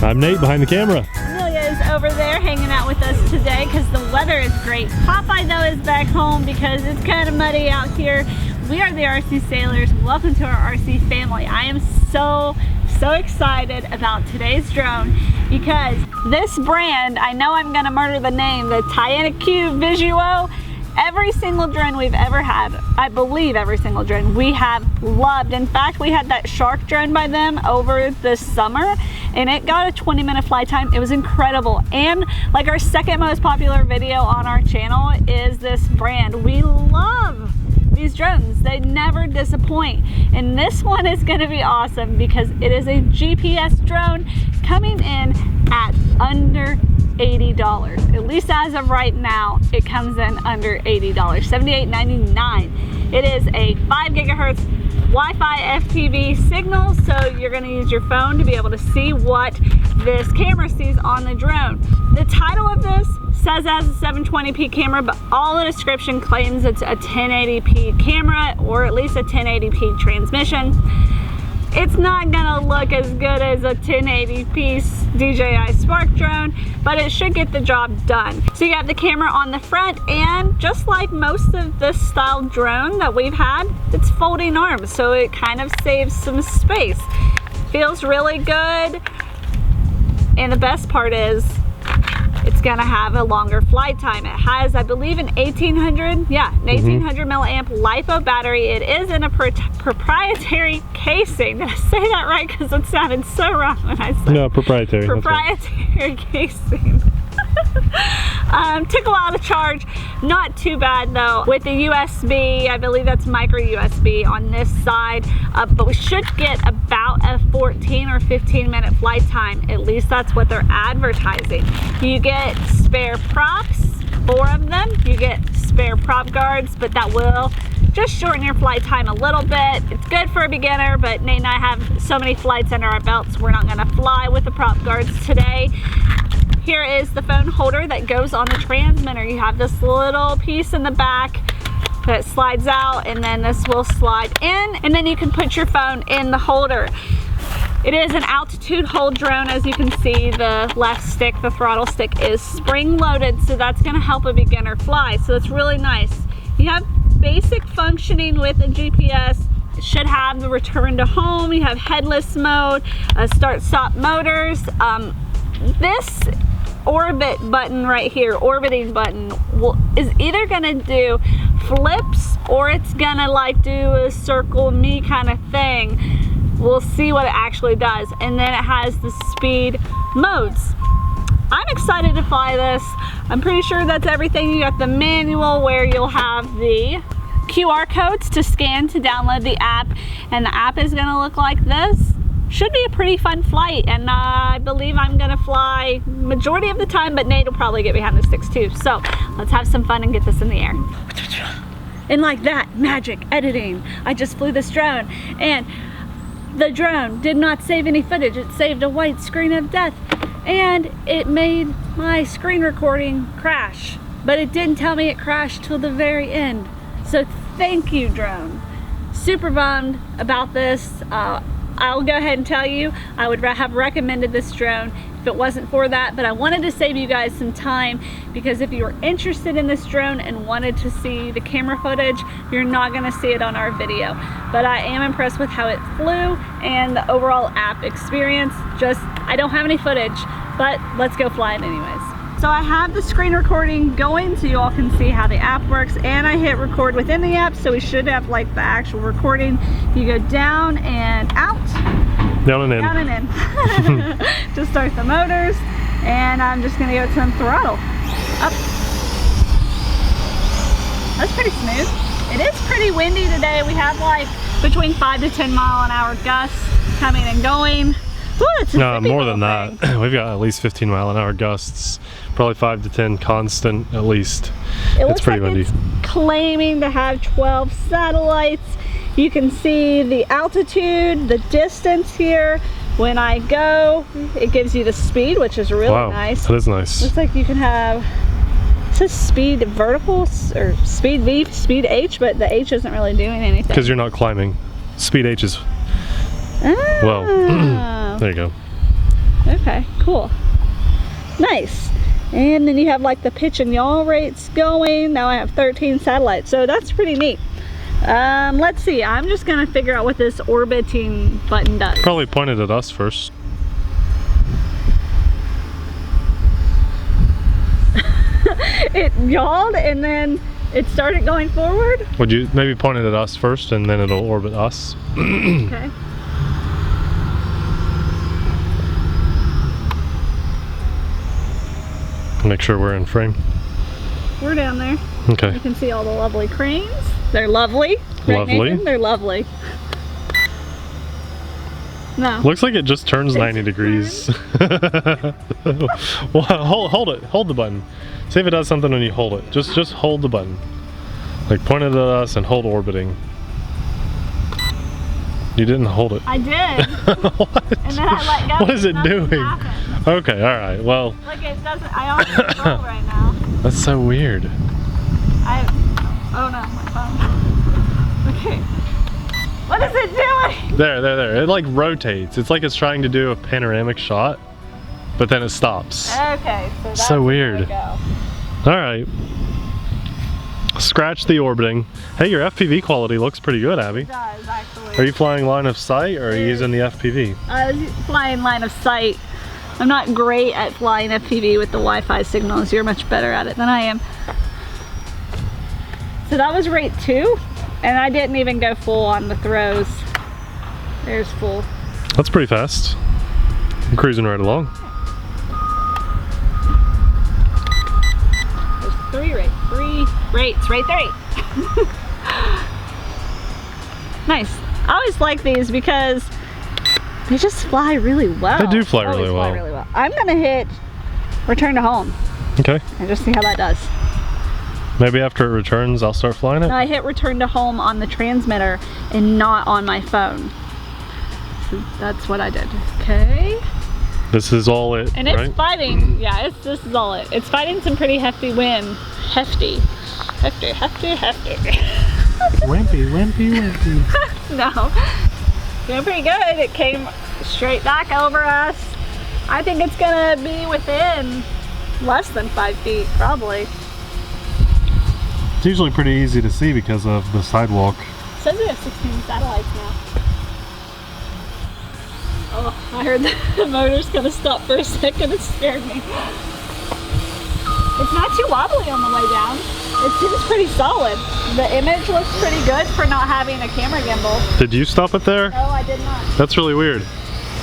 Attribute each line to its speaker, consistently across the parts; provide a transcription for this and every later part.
Speaker 1: I'm Nate behind the camera.
Speaker 2: Amelia is over there hanging out with us today because the weather is great. Popeye though is back home because it's kind of muddy out here. We are the RC Sailors. Welcome to our RC family. I am so excited about today's drone because this brand, I know I'm gonna murder the name, the TIANQU VISUO, every single drone we've ever had, I believe every single drone we have loved. In fact, we had that shark drone by them over this summer and it got a 20-minute flight time. It was incredible. And like our second most popular video on our channel is this brand. We love these drones. They never disappoint. And this one is gonna be awesome because it is a GPS drone coming in at under $80. At least as of right now, it comes in under $80, $78.99. It is a 5 gigahertz Wi-Fi FPV signal, so you're going to use your phone to be able to see what this camera sees on the drone. The title of this says it has a 720p camera, but all the description claims it's a 1080p camera or at least a 1080p transmission. It's not gonna look as good as a 1080p DJI Spark drone, but it should get the job done. So you have the camera on the front, and just like most of this style drone that we've had, it's folding arms, so it kind of saves some space. Feels really good, and the best part is it's gonna have a longer flight time. It has, I believe, an 1800 milliamp LiPo battery. It is in a proprietary casing. Did I say that right? Because it sounded so wrong when I said
Speaker 1: no, proprietary.
Speaker 2: Proprietary casing. Took a while to charge, not too bad though. With the USB, I believe that's micro USB on this side, but we should get about a 14 or 15 minute flight time. At least that's what they're advertising. You get spare props, 4 of them. You get spare prop guards, but that will just shorten your flight time a little bit. It's good for a beginner, but Nate and I have so many flights under our belts, we're not gonna fly with the prop guards today. Here is the phone holder that goes on the transmitter. You have this little piece in the back that slides out, and then this will slide in, and then you can put your phone in the holder. It is an altitude hold drone. As you can see, the left stick, the throttle stick, is spring loaded, so that's gonna help a beginner fly. So it's really nice. You have basic functioning with a GPS. It should have the return to home. You have headless mode, start-stop motors. This orbit button right here, orbiting button, is either gonna do flips or it's gonna like do a circle me kind of thing. We'll see what it actually does. And then it has the speed modes. I'm excited to fly this. I'm pretty sure that's everything. You got the manual where you'll have the QR codes to scan to download the app, and the app is gonna look like this. Should be a pretty fun flight, and I believe I'm gonna fly majority of the time, but Nate will probably get behind the sticks too. So let's have some fun and get this in the air. And like that, magic editing. I just flew this drone, and the drone did not save any footage. It saved a white screen of death, and it made my screen recording crash, but it didn't tell me it crashed till the very end. So thank you, drone. Super bummed about this. I'll go ahead and tell you, I would have recommended this drone if it wasn't for that, but I wanted to save you guys some time because if you were interested in this drone and wanted to see the camera footage, you're not gonna see it on our video. But I am impressed with how it flew and the overall app experience. I don't have any footage, but let's go fly it anyways. So I have the screen recording going so you all can see how the app works, and I hit record within the app, so we should have like the actual recording. You go down and out.
Speaker 1: Down and in.
Speaker 2: Down and in. To start the motors, and I'm just gonna go to some throttle. Up. That's pretty smooth. It is pretty windy today. We have like between 5 to 10 mile an hour gusts coming and going. Ooh,
Speaker 1: no, more than that. We've got at least 15 mile an hour gusts, probably 5 to 10 constant at least. It's pretty windy.
Speaker 2: It's claiming to have 12 satellites. You can see the altitude, the distance here. When I go, it gives you the speed, which is really nice.
Speaker 1: That is nice.
Speaker 2: Looks like you can have, it says speed vertical or speed V, speed H, but the H isn't really doing anything.
Speaker 1: Because you're not climbing. Speed H is, well, there you go.
Speaker 2: Okay, cool. Nice. And then you have like the pitch and yaw rates going. Now I have 13 satellites, so that's pretty neat. Let's see, I'm just gonna figure out what this orbiting button does.
Speaker 1: Probably pointed at us first.
Speaker 2: It yawed and then it started going forward.
Speaker 1: Would you maybe point it at us first and then it'll orbit us?
Speaker 2: Okay.
Speaker 1: Make sure we're in frame.
Speaker 2: We're down there.
Speaker 1: Okay.
Speaker 2: You can see all the lovely cranes. They're lovely. Right,
Speaker 1: Lovely.
Speaker 2: Nathan? They're lovely. No.
Speaker 1: Looks like it just turns 90 degrees. Well, hold it. Hold the button. See if it does something when you hold it. Just hold the button. Like point it at us and hold orbiting. You didn't hold it.
Speaker 2: I did.
Speaker 1: What?
Speaker 2: And then I let go.
Speaker 1: What is it
Speaker 2: Nothing
Speaker 1: doing?
Speaker 2: happened.
Speaker 1: Okay, alright, well.
Speaker 2: Like it doesn't, I don't control right now.
Speaker 1: That's so weird.
Speaker 2: Oh no, my phone. Okay. What is it doing?
Speaker 1: There. It like rotates. It's like it's trying to do a panoramic shot, but then it stops.
Speaker 2: Okay, so that's
Speaker 1: So weird.
Speaker 2: where we go.
Speaker 1: Alright. Scratch the orbiting. Hey, your FPV quality looks pretty good, Abby.
Speaker 2: It does, actually.
Speaker 1: Are you flying line of sight or are you using the FPV?
Speaker 2: I was flying line of sight. I'm not great at flying FPV with the Wi-Fi signals. You're much better at it than I am. So that was rate 2, and I didn't even go full on the throws. There's full.
Speaker 1: That's pretty fast. I'm cruising right along.
Speaker 2: There's 3 rates, rate 3. Nice. I always like these because they just fly really well.
Speaker 1: They do fly
Speaker 2: Always
Speaker 1: really well.
Speaker 2: really well. I'm gonna hit return to home
Speaker 1: Okay.
Speaker 2: and just see how that does.
Speaker 1: Maybe after it returns, I'll start flying it.
Speaker 2: No, I hit return to home on the transmitter and not on my phone. So that's what I did. Okay.
Speaker 1: This is all it,
Speaker 2: And it's
Speaker 1: right?
Speaker 2: fighting, yeah, this is all it. It's fighting some pretty hefty wind. Hefty.
Speaker 1: Wimpy.
Speaker 2: No. Doing pretty good. It came straight back over us. I think it's gonna be within less than 5 feet, probably.
Speaker 1: It's usually pretty easy to see because of the sidewalk.
Speaker 2: It says we have 16 satellites now. Oh, I heard the motor's gonna stop for a second. It scared me. It's not too wobbly on the way down. It seems pretty solid. The image looks pretty good for not having a camera gimbal.
Speaker 1: Did you stop it there?
Speaker 2: No, I did not.
Speaker 1: That's really weird.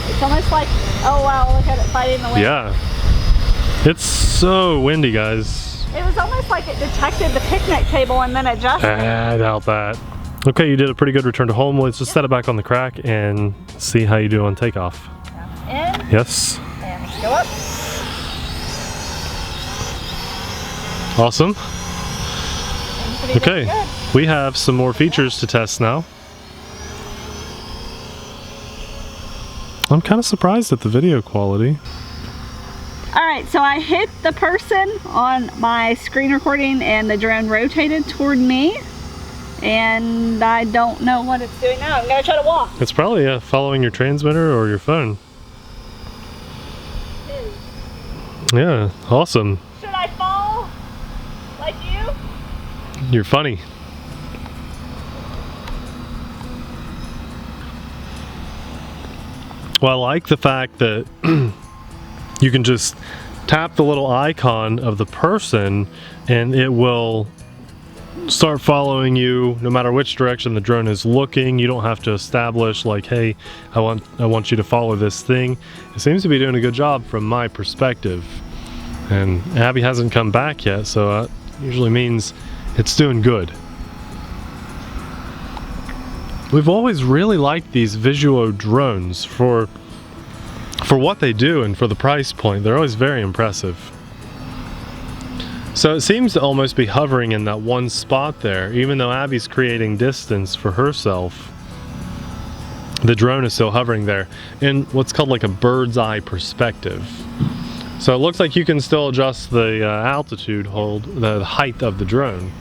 Speaker 2: It's almost like, oh wow, look at it fighting the wind.
Speaker 1: Yeah. It's so windy, guys.
Speaker 2: It was almost like it detected the picnic table and then adjusted.
Speaker 1: I doubt that. Okay, you did a pretty good return to home. Let's just set it back on the crack and see how you do on takeoff.
Speaker 2: In,
Speaker 1: Yes.
Speaker 2: and go up.
Speaker 1: Awesome.
Speaker 2: Pretty
Speaker 1: Okay,
Speaker 2: good.
Speaker 1: we have some more features to test now. I'm kind of surprised at the video quality.
Speaker 2: All right, so I hit the person on my screen recording and the drone rotated toward me. And I don't know what it's doing now. I'm gonna try to walk.
Speaker 1: It's probably following your transmitter or your phone. Yeah, awesome.
Speaker 2: Should I fall like you?
Speaker 1: You're funny. Well, I like the fact that you can just tap the little icon of the person and it will start following you no matter which direction the drone is looking. You don't have to establish like, hey, I want you to follow this thing. It seems to be doing a good job from my perspective. And Abby hasn't come back yet, so that usually means it's doing good. We've always really liked these Visuo drones for what they do and for the price point. They're always very impressive. So it seems to almost be hovering in that one spot there. Even though Abby's creating distance for herself, the drone is still hovering there in what's called like a bird's eye perspective. So it looks like you can still adjust the altitude hold, the height of the drone.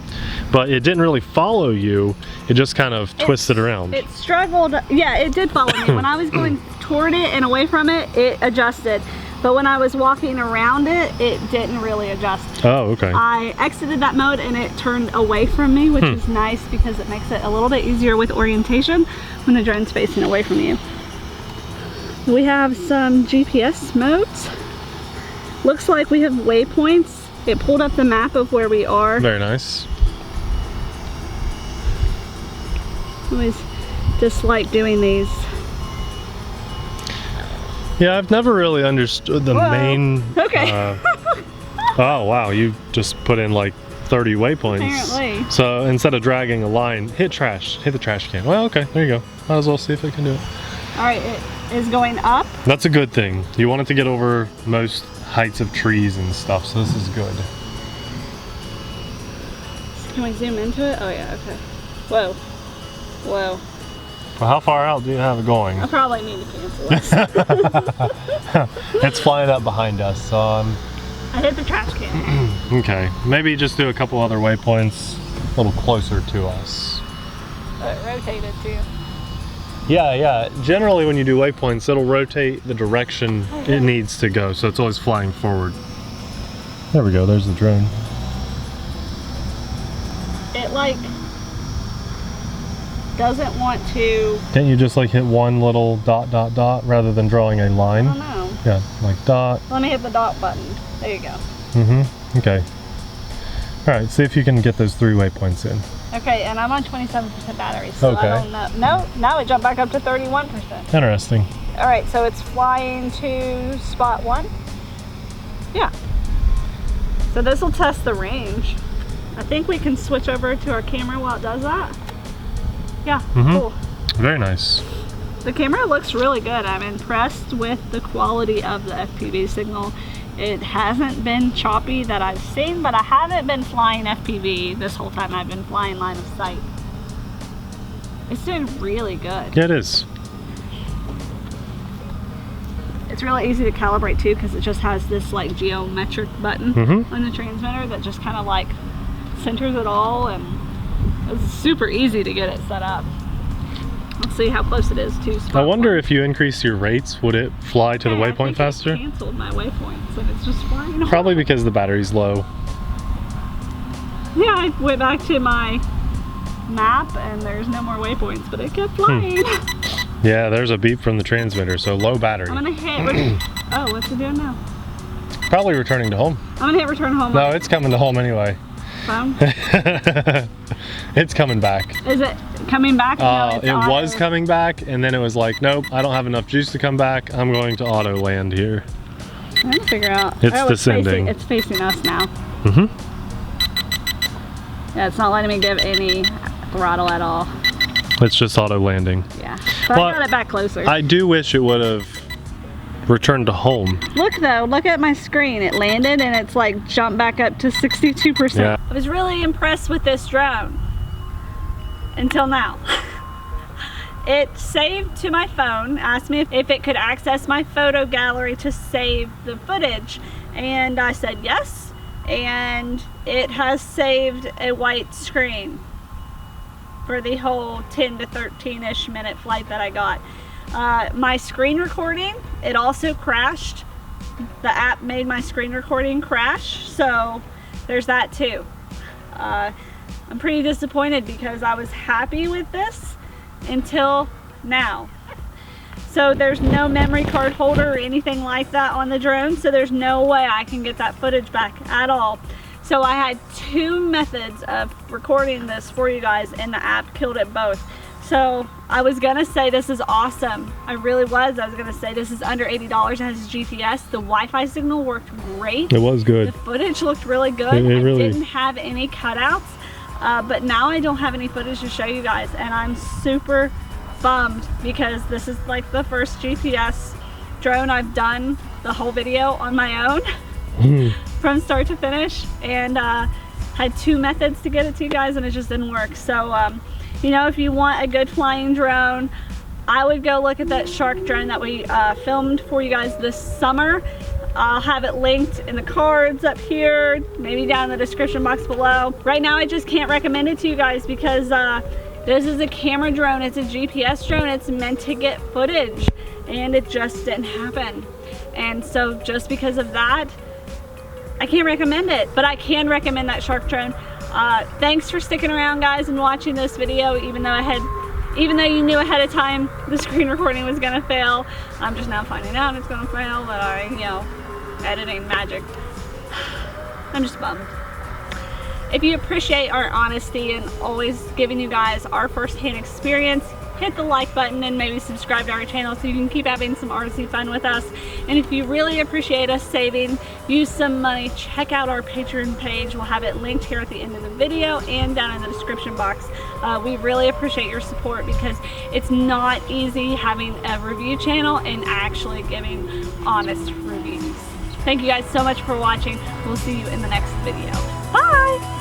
Speaker 1: but it didn't really follow you. It just kind of twisted around.
Speaker 2: It struggled. Yeah, it did follow me. When I was going toward it and away from it, it adjusted. But when I was walking around it, it didn't really adjust.
Speaker 1: Oh, okay.
Speaker 2: I exited that mode and it turned away from me, which is nice because it makes it a little bit easier with orientation when the drone's facing away from you. We have some GPS modes. Looks like we have waypoints. It pulled up the map of where we are.
Speaker 1: Very nice.
Speaker 2: Always dislike doing these.
Speaker 1: Yeah, I've never really understood the main...
Speaker 2: Okay.
Speaker 1: Oh, wow, you just put in like 30 waypoints.
Speaker 2: Apparently.
Speaker 1: So instead of dragging a line, hit the trash can. Well, okay, there you go. Might as well see if it can do it.
Speaker 2: All right, it is going up.
Speaker 1: That's a good thing. You want it to get over most heights of trees and stuff, so this is good.
Speaker 2: Can we zoom into it? Oh yeah, okay. Whoa. Whoa.
Speaker 1: Well, how far out do you have it going?
Speaker 2: I probably need to cancel this.
Speaker 1: It's flying up behind us, so
Speaker 2: I hit the trash can.
Speaker 1: okay, maybe just do a couple other waypoints a little closer to us.
Speaker 2: Oh, it rotated too.
Speaker 1: Yeah. Generally when you do waypoints, it'll rotate the direction it needs to go, so it's always flying forward. There we go, there's the drone.
Speaker 2: It like doesn't want to...
Speaker 1: Can't you just like hit one little dot dot dot rather than drawing a line?
Speaker 2: I don't know.
Speaker 1: Yeah, like dot.
Speaker 2: Let me hit the dot button. There you go.
Speaker 1: Mm-hmm, okay. Alright, see if you can get those 3 waypoints in.
Speaker 2: Okay, and I'm on 27% battery, so
Speaker 1: Okay.
Speaker 2: I don't know. No, now it jumped back up to 31%.
Speaker 1: Interesting.
Speaker 2: Alright, so it's flying to spot 1. Yeah. So this will test the range. I think we can switch over to our camera while it does that. Yeah, cool.
Speaker 1: Very nice.
Speaker 2: The camera looks really good. I'm impressed with the quality of the FPV signal. It hasn't been choppy that I've seen, but I haven't been flying FPV this whole time. I've been flying line of sight. It's doing really good.
Speaker 1: Yeah, it is.
Speaker 2: It's really easy to calibrate too because it just has this like geometric button on the transmitter that just kind of like centers it all, and it's super easy to get it set up. Let's see how close it is to spot
Speaker 1: I wonder
Speaker 2: 1.
Speaker 1: if you increase your rates, would it fly to the waypoint faster?
Speaker 2: I canceled my waypoints and it's just flying off.
Speaker 1: Probably because the battery's low.
Speaker 2: Yeah, I went back to my map and there's no more waypoints, but it kept flying.
Speaker 1: Yeah, there's a beep from the transmitter, so low battery.
Speaker 2: I'm gonna hit. Oh, what's it doing now?
Speaker 1: Probably returning to home.
Speaker 2: I'm gonna hit return home.
Speaker 1: No, it's coming to home anyway.
Speaker 2: Phone.
Speaker 1: It's coming back.
Speaker 2: Is it coming back? No,
Speaker 1: it was coming back, and then it was like, nope, I don't have enough juice to come back. I'm going to auto land here.
Speaker 2: I'm gonna figure out.
Speaker 1: It's descending.
Speaker 2: It's facing us now. Yeah, it's not letting me give any throttle at all.
Speaker 1: It's just auto landing.
Speaker 2: Yeah, but I got it back closer.
Speaker 1: I do wish it would have returned to home.
Speaker 2: Look though, look at my screen. It landed and it's like jumped back up to 62%.
Speaker 1: Yeah.
Speaker 2: I was really impressed with this drone until now. It saved to my phone, asked me if it could access my photo gallery to save the footage, and I said yes, and it has saved a white screen for the whole 10 to 13-ish minute flight that I got. My screen recording, it also crashed. The app made my screen recording crash, so there's that too. I'm pretty disappointed because I was happy with this until now. So there's no memory card holder or anything like that on the drone, so there's no way I can get that footage back at all. So I had 2 methods of recording this for you guys, and the app killed it both. So I was gonna say this is awesome. I really was. I was gonna say this is under $80. It has GPS. The Wi-Fi signal worked great.
Speaker 1: It was good.
Speaker 2: The footage looked really good.
Speaker 1: It really...
Speaker 2: I didn't have any cutouts, but now I don't have any footage to show you guys, and I'm super bummed because this is like the first GPS drone I've done the whole video on my own from start to finish, and had 2 methods to get it to you guys and it just didn't work. So you know, if you want a good flying drone, I would go look at that Shark drone that we filmed for you guys this summer. I'll have it linked in the cards up here, maybe down in the description box below. Right now I just can't recommend it to you guys because this is a camera drone, it's a GPS drone, it's meant to get footage, and it just didn't happen. And so just because of that, I can't recommend it, but I can recommend that shark drone. Thanks for sticking around, guys, and watching this video, even though you knew ahead of time the screen recording was gonna fail. I'm just now finding out it's gonna fail, but you know, editing magic. I'm just bummed. If you appreciate our honesty and always giving you guys our first-hand experience, hit the like button and maybe subscribe to our channel so you can keep having some artsy fun with us. And if you really appreciate us saving you some money, check out our Patreon page. We'll have it linked here at the end of the video and down in the description box. We really appreciate your support because it's not easy having a review channel and actually giving honest reviews. Thank you guys so much for watching. We'll see you in the next video. Bye!